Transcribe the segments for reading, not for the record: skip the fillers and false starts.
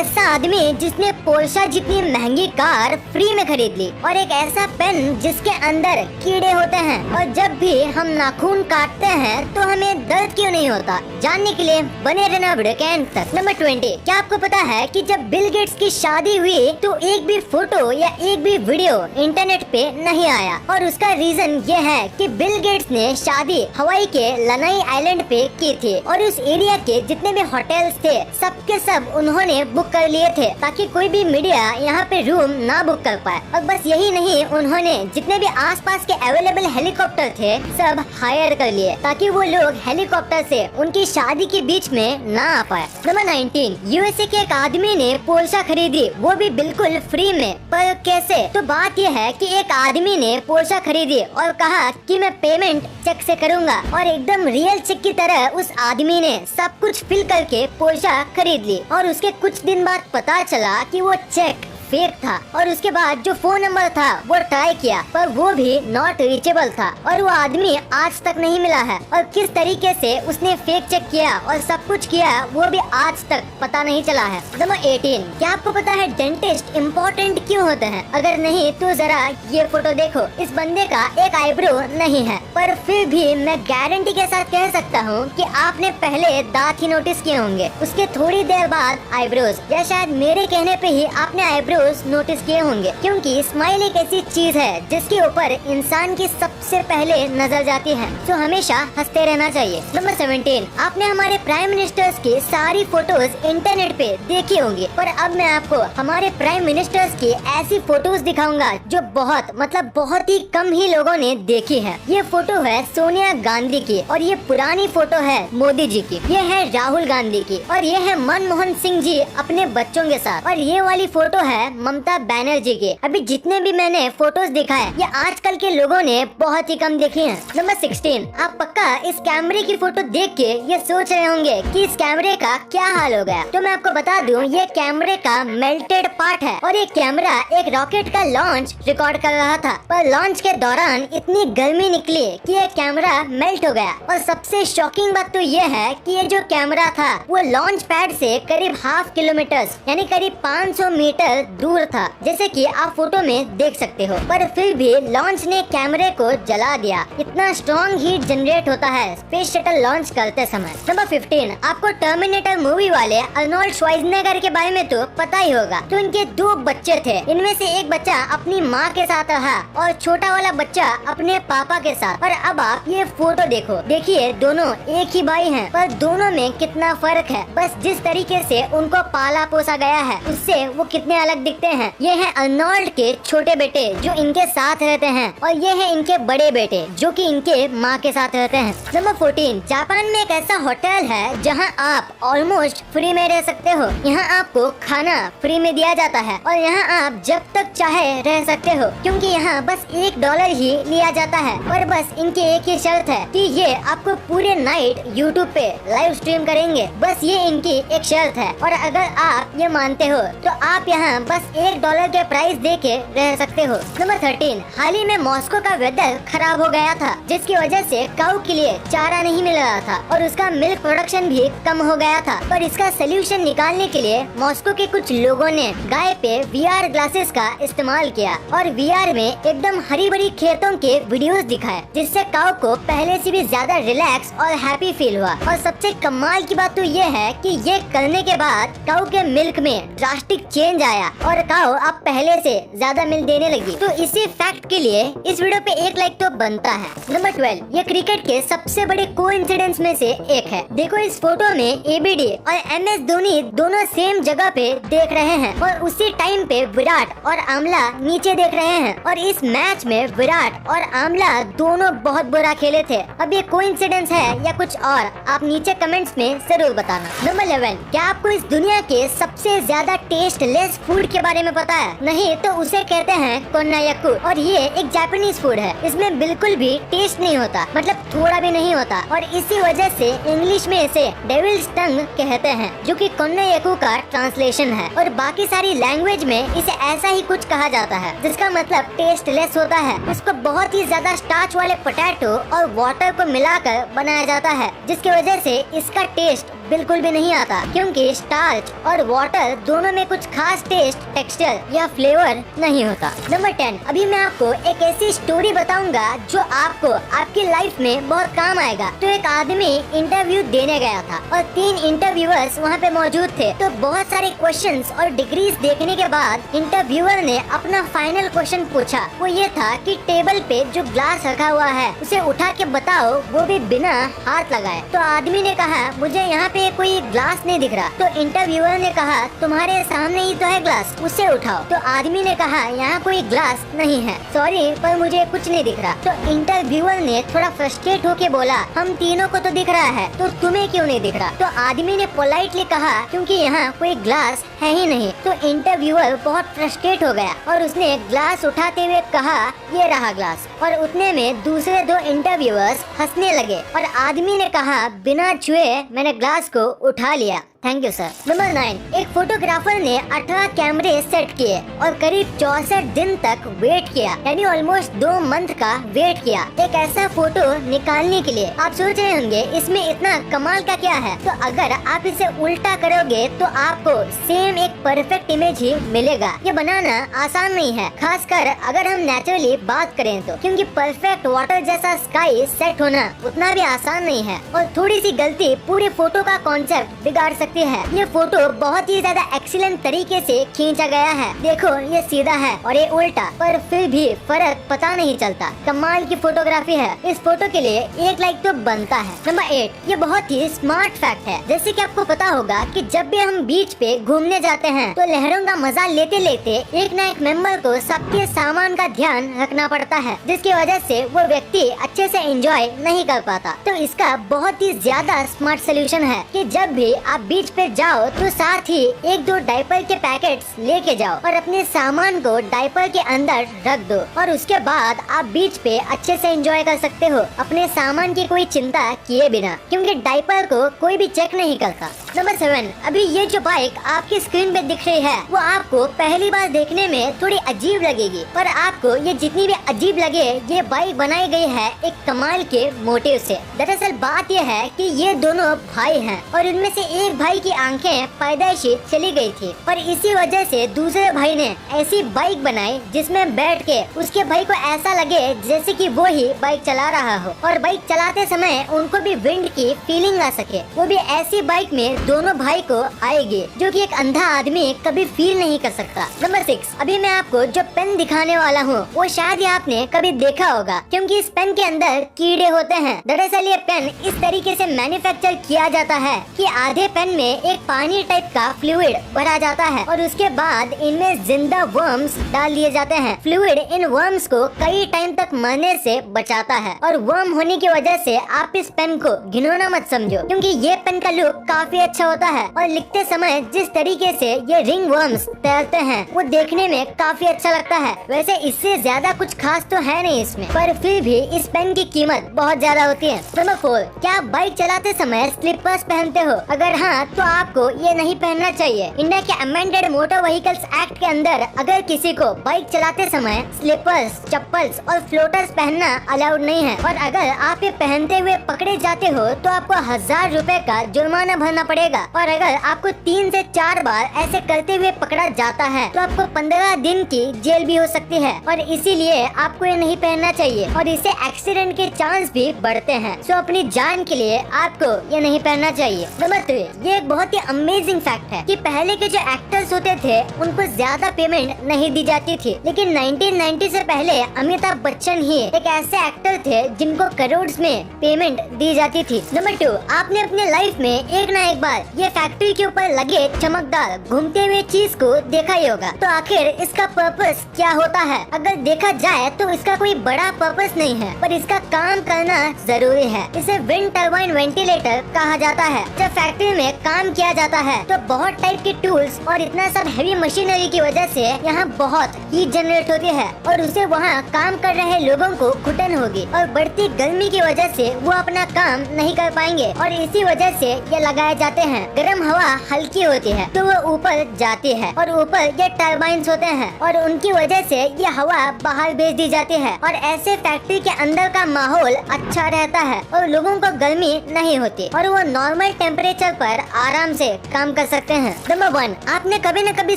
ऐसा आदमी जिसने पोर्शा जितनी महंगी कार फ्री में खरीद ली, और एक ऐसा पेन जिसके अंदर कीड़े होते हैं, और जब भी हम नाखून काटते हैं तो हमें दर्द क्यों नहीं होता। जानने के लिए बने रहना वीडियो के एंड तक। नंबर 20, क्या आपको पता है कि जब बिल गेट्स की शादी हुई तो एक भी फोटो या एक भी वीडियो इंटरनेट पे नहीं आया, और उसका रीजन ये है कि बिल गेट्स ने शादी हवाई के लनाई आइलैंड पे की थी, और उस एरिया के जितने भी होटल्स थे सबके सब उन्होंने बुक कर लिए थे ताकि कोई भी मीडिया यहाँ पे रूम ना बुक कर पाए। और बस यही नहीं, उन्होंने जितने भी आसपास के अवेलेबल हेलीकॉप्टर थे सब हायर कर लिए ताकि वो लोग हेलीकॉप्टर से उनकी शादी के बीच में ना आ पाए। नंबर 19, यूएसए के एक आदमी ने पोर्शा खरीदी, वो भी बिल्कुल फ्री में। पर कैसे? तो बात यह है कि एक आदमी ने पोर्शा खरीदी और कहा कि मैं पेमेंट चेक से करूंगा, और एकदम रियल चेक की तरह उस आदमी ने सब कुछ फिल करके पोर्शा खरीद ली। और उसके कुछ दिन बाद पता चला कि वो चेक फेक था, और उसके बाद जो फोन नंबर था वो ट्राई किया पर वो भी नॉट रीचेबल था, और वो आदमी आज तक नहीं मिला है। और किस तरीके से उसने फेक चेक किया और सब कुछ किया वो भी आज तक पता नहीं चला है। नंबर 18, क्या आपको पता है डेंटिस्ट इम्पोर्टेंट क्यों होते हैं? अगर नहीं तो जरा ये फोटो देखो। इस बंदे का एक आईब्रो नहीं है, पर फिर भी मैं गारंटी के साथ कह सकता हूँ कि आपने पहले दांत ही नोटिस किए होंगे, उसके थोड़ी देर बाद आईब्रोज, या शायद मेरे कहने पे ही आपने आईब्रो नोटिस किए होंगे, क्योंकि स्माइल एक ऐसी चीज है जिसके ऊपर इंसान की सबसे पहले नजर जाती है, तो हमेशा हंसते रहना चाहिए। नंबर 17, आपने हमारे प्राइम मिनिस्टर्स की सारी फोटोज इंटरनेट पे देखी होंगी, पर अब मैं आपको हमारे प्राइम मिनिस्टर्स की ऐसी फोटोज दिखाऊंगा जो बहुत ही कम ही लोगों ने देखी है। ये फोटो है सोनिया गांधी की, और ये पुरानी फोटो है मोदी जी की, ये है राहुल गांधी की, और ये है मनमोहन सिंह जी अपने बच्चों के साथ, और ये वाली फोटो है ममता बनर्जी के। अभी जितने भी मैंने फोटोज दिखाए ये आजकल के लोगों ने बहुत ही कम देखी हैं। नंबर 16, आप पक्का इस कैमरे की फोटो देख के ये सोच रहे होंगे कि इस कैमरे का क्या हाल हो गया। तो मैं आपको बता दूं, ये कैमरे का मेल्टेड पार्ट है, और ये कैमरा एक रॉकेट का लॉन्च रिकॉर्ड कर रहा था, पर लॉन्च के दौरान इतनी गर्मी निकली कि ये कैमरा मेल्ट हो गया। और सबसे शॉकिंग बात तो ये है कि ये जो कैमरा था वो लॉन्च पैड से करीब ½ किलोमीटर यानी करीब 500 मीटर दूर था, जैसे कि आप फोटो में देख सकते हो, पर फिर भी लॉन्च ने कैमरे को जला दिया। इतना स्ट्रॉन्ग हीट जनरेट होता है स्पेस शटल लॉन्च करते समय। नंबर 15, आपको टर्मिनेटर मूवी वाले अर्नोल्ड श्वार्ज़नेगर के बारे में तो पता ही होगा। तो इनके 2 बच्चे थे, इनमें से एक बच्चा अपनी माँ के साथ रहा और छोटा वाला बच्चा अपने पापा के साथ। और अब आप ये फोटो देखो, देखिए दोनों एक ही भाई हैं, पर दोनों में कितना फर्क है। बस जिस तरीके से उनको पाला पोसा गया है उससे वो कितने अलग दिखते हैं। ये है अर्नोल्ड के छोटे बेटे जो इनके साथ रहते हैं, और ये है इनके बड़े बेटे जो कि इनके माँ के साथ रहते हैं। नंबर 14, जापान में एक ऐसा होटल है जहाँ आप ऑलमोस्ट फ्री में रह सकते हो। यहाँ आपको खाना फ्री में दिया जाता है, और यहाँ आप जब तक चाहे रह सकते हो, क्योंकि यहाँ बस $1 ही लिया जाता है। और बस इनकी एक ही शर्त है कि ये आपको पूरे नाइट यूट्यूब पे लाइव स्ट्रीम करेंगे, बस ये इनकी एक शर्त है। और अगर आप ये मानते हो तो आप यहाँ बस $1 के प्राइस दे के रह सकते हो। नंबर 13, हाल ही में मॉस्को का वेदर खराब हो गया था, जिसकी वजह से काऊ के लिए चारा नहीं मिल रहा था, और उसका मिल्क प्रोडक्शन भी कम हो गया था। पर इसका सोल्यूशन निकालने के लिए मॉस्को के कुछ लोगों ने गाय पे VR ग्लासेस का इस्तेमाल किया, और VR में एकदम हरी भरी खेतों के वीडियोस दिखाए, जिससे काऊ को पहले से भी ज्यादा रिलैक्स और हैप्पी फील हुआ। और सबसे कमाल की बात तो ये है कि ये करने के बाद काऊ के मिल्क में ड्रास्टिक चेंज आया, और काऊ अब पहले से ज्यादा मिल्क देने लगी। तो इसी फैक्ट के लिए इस वीडियो पे 1 लाइक तो बनता है। नंबर 12, ये क्रिकेट के सबसे बड़े कोइंसिडेंस में से एक है। देखो इस फोटो में ABD और MS धोनी दोनों सेम जगह पे देख रहे हैं, और उसी टाइम पे विराट और आमला नीचे देख रहे हैं, और इस मैच में विराट और आमला दोनों बहुत बुरा खेले थे। अब ये कोइंसिडेंस है या कुछ और, आप नीचे कमेंट्स में जरूर बताना। नंबर 11, क्या आपको इस दुनिया के सबसे ज्यादा टेस्टलेस फूड के बारे में पता है? नहीं तो उसे कहते हैं कोन्नायाकू, और ये एक जापानीज फूड है। इसमें बिल्कुल भी टेस्ट नहीं होता, मतलब थोड़ा भी नहीं होता, और इसी वजह से इंग्लिश में इसे डेविल्स टंग कहते हैं, जो कि कोन्नायाकू का ट्रांसलेशन है। और बाकी सारी लैंग्वेज में इसे ऐसा ही कुछ कहा जाता है, जिसका मतलब टेस्टलेस होता है। इसको बहुत ही ज्यादा स्टार्च वाले पोटैटो और वाटर को मिलाकर बनाया जाता है, जिसकी वजह से इसका टेस्ट बिल्कुल भी नहीं आता, क्योंकि स्टार्च और वाटर दोनों में कुछ खास टेस्ट, टेक्सचर या फ्लेवर नहीं होता। नंबर 10, अभी मैं आपको एक ऐसी स्टोरी बताऊंगा जो आपको आपकी लाइफ में बहुत काम आएगा। तो एक आदमी इंटरव्यू देने गया था और 3 इंटरव्यूअर्स वहाँ पे मौजूद थे। तो बहुत सारे क्वेश्चंस और डिग्रीज देखने के बाद इंटरव्यूअर ने अपना फाइनल क्वेश्चन पूछा। वो ये था कि टेबल पे जो ग्लास रखा हुआ है उसे उठा के बताओ, वो भी बिना हाथ लगाए। तो आदमी ने कहा मुझे यहाँ पे कोई ग्लास नहीं दिख रहा। तो इंटरव्यूअर ने कहा तुम्हारे सामने ही तो है ग्लास, उसे उठाओ। तो आदमी ने कहा यहाँ कोई ग्लास नहीं है, सॉरी पर मुझे कुछ नहीं दिख रहा। तो इंटरव्यूअर ने थोड़ा फ्रस्ट्रेट होके बोला हम तीनों को तो दिख रहा है, तो तुम्हें क्यों नहीं दिख रहा? तो आदमी ने पोलाइटली कहा क्योंकि यहाँ कोई ग्लास है ही नहीं। तो इंटरव्यूअर बहुत फ्रस्ट्रेट हो गया और उसने ग्लास उठाते हुए कहा ये रहा ग्लास। और उतने में दूसरे 2 इंटरव्यूअर्स हंसने लगे और आदमी ने कहा बिना छुए मैंने ग्लास को उठा लिया। Thank you sir. नंबर 9, एक फोटोग्राफर ने 18 कैमरे सेट किए और करीब 64 दिन तक वेट किया, यानी ऑलमोस्ट 2 मंथ का वेट किया एक ऐसा फोटो निकालने के लिए। आप सोच रहे होंगे इसमें इतना कमाल का क्या है? तो अगर आप इसे उल्टा करोगे तो आपको सेम एक परफेक्ट इमेज ही मिलेगा। ये बनाना आसान नहीं है, खासकर अगर हम नेचुरली बात करें तो, क्योंकि परफेक्ट वाटर जैसा स्काई सेट होना उतना भी आसान नहीं है और थोड़ी सी गलती पूरे फोटो का कॉन्सेप्ट बिगाड़ सकती है। ये फोटो बहुत ही ज्यादा एक्सीलेंट तरीके से खींचा गया है। देखो ये सीधा है और ये उल्टा, पर फिर भी फर्क पता नहीं चलता। कमाल की फोटोग्राफी है। इस फोटो के लिए 1 लाइक तो बनता है। नंबर 8, ये बहुत ही स्मार्ट फैक्ट है। जैसे कि आपको पता होगा कि जब भी हम बीच पे घूमने जाते हैं तो लहरों का मजा लेते लेते एक न एक मेंबर को सबके सामान का ध्यान रखना पड़ता है, जिसकी वजह से वो व्यक्ति अच्छे से एंजॉय नहीं कर पाता। तो इसका बहुत ही ज्यादा स्मार्ट सोल्यूशन है कि जब भी आप बीच पे जाओ तो साथ ही 1-2 डायपर के पैकेट्स लेके जाओ और अपने सामान को डायपर के अंदर रख दो और उसके बाद आप बीच पे अच्छे से एंजॉय कर सकते हो अपने सामान की कोई चिंता किए बिना, क्योंकि डायपर को कोई भी चेक नहीं करता। नंबर 7, अभी ये जो बाइक आपकी स्क्रीन पे दिख रही है वो आपको पहली बार देखने में थोड़ी अजीब लगेगी, पर आपको ये जितनी भी अजीब लगे ये बाइक बनाई गई है एक कमाल के मोटिव से। दरअसल बात ये है कि ये दोनों भाई हैं और इनमें से एक भाई की आंखें पैदाइशी चली गई थी, पर इसी वजह से दूसरे भाई ने ऐसी बाइक बनाई जिसमें बैठ के उसके भाई को ऐसा लगे जैसे कि वो ही बाइक चला रहा हो और बाइक चलाते समय उनको भी विंड की फीलिंग आ सके। वो भी ऐसी बाइक में दोनों भाई को आएगी जो कि एक अंधा आदमी कभी फील नहीं कर सकता। नंबर 6, अभी मैं आपको जो पेन दिखाने वाला हूँ वो शायद ही आपने कभी देखा होगा, क्योंकि इस पेन के अंदर कीड़े होते हैं। दरअसल ये पेन इस तरीके से मैन्युफैक्चर किया जाता है कि आधे पेन में एक पानी टाइप का फ्लूइड भरा जाता है और उसके बाद इनमें जिंदा वर्म्स डाल दिए जाते हैं। फ्लूइड इन वर्म्स को कई टाइम तक मरने से बचाता है और वर्म होने की वजह से आप इस पेन को घिनौना मत समझो, क्योंकि ये पेन का लुक काफी अच्छा होता है और लिखते समय जिस तरीके से ये रिंग वर्म्स तैरते हैं वो देखने में काफी अच्छा लगता है। वैसे इससे ज्यादा कुछ खास तो है नहीं इसमें, पर फिर भी इस पेन की कीमत बहुत ज्यादा होती है। नंबर 4, क्या आप बाइक चलाते समय स्लीपर्स पहनते हो? अगर हाँ तो आपको ये नहीं पहनना चाहिए। इंडिया के अमेंडेड मोटर व्हीकल्स एक्ट के अंदर अगर किसी को बाइक चलाते समय स्लीपर्स, चप्पल्स और फ्लोटर्स पहनना अलाउड नहीं है और अगर आप ये पहनते हुए पकड़े जाते हो तो आपको 1000 रुपए का जुर्माना भरना पड़ेगा और अगर आपको 3 से 4 बार ऐसे करते हुए पकड़ा जाता है तो आपको 15 दिन की जेल भी हो सकती है और इसीलिए आपको ये नहीं पहनना चाहिए और इससे एक्सीडेंट के चांस भी बढ़ते हैं। सो अपनी जान के लिए आपको ये नहीं पहनना चाहिए। नंबर 3, ये एक बहुत ही अमेजिंग फैक्ट है कि पहले के जो एक्टर्स होते थे उनको ज्यादा पेमेंट नहीं दी जाती थी, लेकिन 1990 से पहले अमिताभ बच्चन ही एक ऐसे एक्टर थे जिनको करोड़ में पेमेंट दी जाती थी। नंबर 2, आपने अपने लाइफ में एक ना एक बार ये फैक्ट्री के ऊपर लगे चमकदार घूमते हुए चीज को देखा ही होगा। तो आखिर इसका पर्पस क्या होता है? अगर देखा जाए तो इसका कोई बड़ा पर्पस नहीं है, पर इसका काम करना जरूरी है। इसे विंड टर्बाइन वेंटिलेटर कहा जाता है। जब फैक्ट्री में काम किया जाता है तो बहुत टाइप के टूल्स और इतना सब हेवी मशीनरी की वजह से यहाँ बहुत हीट जनरेट होती है और उसे वहाँ काम कर रहे लोगों को घुटन होगी और बढ़ती गर्मी की वजह से वो अपना काम नहीं कर पाएंगे और इसी वजह से ये लगाए जाते हैं। गर्म हवा हल्की होती है तो वो ऊपर जाती है और ऊपर ये टर्बाइन्स होते हैं और उनकी वजह से ये हवा बाहर भेज दी जाती है और ऐसे फैक्ट्री के अंदर का माहौल अच्छा रहता है और लोगों को गर्मी नहीं होती और वो नॉर्मल टेम्परेचर पर आराम से काम कर सकते हैं। नंबर 1, आपने कभी न कभी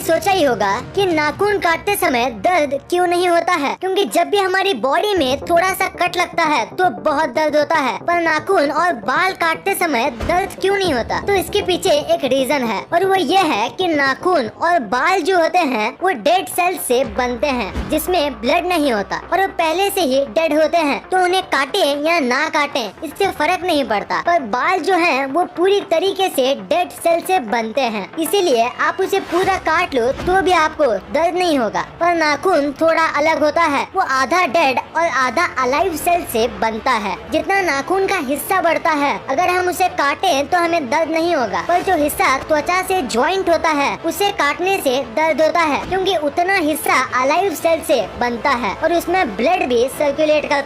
सोचा ही होगा कि नाखून काटते समय दर्द क्यों नहीं होता है, क्योंकि जब भी हमारी बॉडी में थोड़ा सा कट लगता है तो बहुत दर्द होता है, पर नाखून और बाल काटते समय दर्द क्यों नहीं होता? तो इसके पीछे एक रीजन है, और वो ये है कि नाखून और बाल जो होते हैं वो डेड सेल्स से बनते हैं, जिसमें ब्लड नहीं होता और वो पहले से ही डेड होते हैं, तो उन्हें काटे या ना काटे इससे फर्क नहीं पड़ता। पर बाल जो हैं वो पूरी तरीके से डेड सेल से बनते हैं, इसीलिए आप उसे पूरा काट लो तो भी आपको दर्द नहीं होगा। पर नाखून थोड़ा अलग होता है, वो आधा डेड और आधा अलाइव सेल से बनता है। जितना नाखून का हिस्सा बढ़ता है, अगर हम उसे काटे तो हमें दर्द नहीं होगा, पर जो हिस्सा त्वचा से ज्वाइंट होता है उसे काटने से दर्द होता है, क्योंकि उतना हिस्सा अलाइव सेल से बनता है और उसमें ब्लड भी सर्कुलेट करता है।